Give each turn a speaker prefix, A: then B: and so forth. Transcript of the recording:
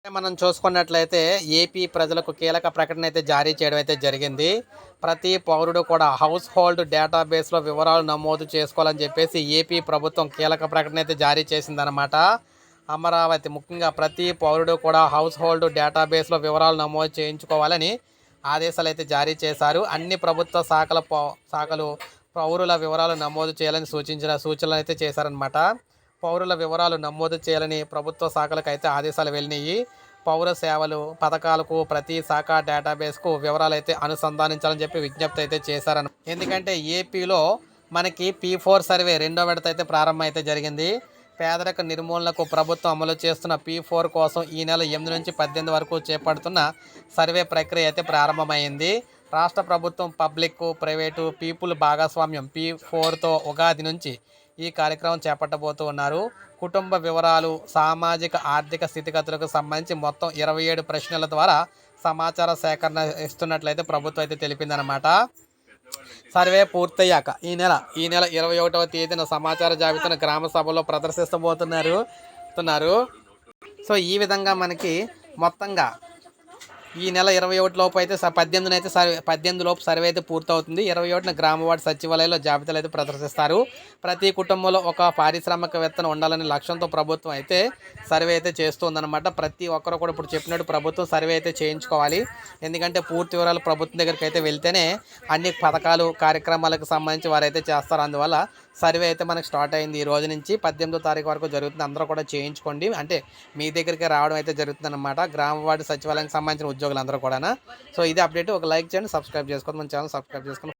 A: మనం చూసుకున్నట్లయితే ఏపీ ప్రజలకు కీలక ప్రకటన అయితే జారీ చేయడం అయితే జరిగింది. ప్రతి పౌరుడు కూడా హౌస్ హోల్డ్ డేటాబేస్‌లో వివరాలు నమోదు చేసుకోవాలని చెప్పేసి ఏపీ ప్రభుత్వం కీలక ప్రకటన అయితే జారీ చేసిందనమాట. అమరావతి ముఖ్యంగా ప్రతి పౌరుడు కూడా హౌస్ హోల్డ్ డేటాబేస్‌లో వివరాలు నమోదు చేయించుకోవాలని ఆదేశాలు అయితే జారీ చేశారు. అన్ని ప్రభుత్వ శాఖలు పౌరుల వివరాలు నమోదు చేయాలని సూచనలు అయితే చేశారనమాట. పౌరుల వివరాలు నమోదు చేయాలని ప్రభుత్వ శాఖలకు అయితే ఆదేశాలు వెళ్ళినాయి. పౌర సేవలు పథకాలకు ప్రతి శాఖ డేటాబేస్కు వివరాలు అయితే అనుసంధానించాలని చెప్పి విజ్ఞప్తి అయితే చేశారని. ఎందుకంటే ఏపీలో మనకి P4 సర్వే రెండో విడత అయితే ప్రారంభం అయితే జరిగింది. పేదరిక నిర్మూలనకు ప్రభుత్వం అమలు చేస్తున్న P4 కోసం ఈ నెల 8 నుంచి 18 వరకు చేపడుతున్న సర్వే ప్రక్రియ అయితే ప్రారంభమైంది. రాష్ట్ర ప్రభుత్వం పబ్లిక్ ప్రైవేటు పీపుల్ భాగస్వామ్యం P4తో ఉగాది నుంచి ఈ కార్యక్రమం చేపట్టబోతూ ఉన్నారు. కుటుంబ వివరాలు సామాజిక ఆర్థిక స్థితిగతులకు సంబంధించి మొత్తం 27 ప్రశ్నల ద్వారా సమాచార సేకరణ ఇస్తున్నట్లయితే ప్రభుత్వం అయితే తెలిపిందనమాట. సర్వే పూర్తయ్యాక ఈ నెల 21వ తేదీన సమాచార జాబితాను గ్రామ సభలో ప్రదర్శిస్తబోతున్నారు. సో ఈ విధంగా మనకి మొత్తంగా ఈ నెల 21 లోపు అయితే 18 అయితే 18 లోపు సర్వే అయితే పూర్తవుతుంది. 21న గ్రామ వార్డు సచివాలయంలో జాబితాలు అయితే ప్రదర్శిస్తారు. ప్రతి కుటుంబంలో ఒక పారిశ్రామికవేత్తను ఉండాలనే లక్ష్యంతో ప్రభుత్వం అయితే సర్వే అయితే చేస్తుందన్నమాట. ప్రతి ఒక్కరు కూడా ఇప్పుడు చెప్పినట్టు ప్రభుత్వం సర్వే అయితే చేయించుకోవాలి. ఎందుకంటే పూర్తి వివరాలు ప్రభుత్వం దగ్గరికి అయితే వెళ్తేనే అన్ని పథకాలు కార్యక్రమాలకు సంబంధించి వారైతే చేస్తారు. అందువల్ల సర్వే అయితే మనకు స్టార్ట్ అయింది. ఈ రోజు నుంచి 18వ తారీఖు వరకు జరుగుతుంది. అందరూ కూడా చేయించుకోండి. అంటే మీ దగ్గరికి రావడం అయితే జరుగుతుంది అనమాట. గ్రామ వార్డు సచివాలయానికి సంబంధించిన ఉద్యోగులందరూ కూడా. సో ఇది అప్డేట్. ఒక లైక్ చేయండి, సబ్స్క్రైబ్ చేసుకోండి. మన ఛానల్ సబ్స్క్రైబ్ చేసుకోండి.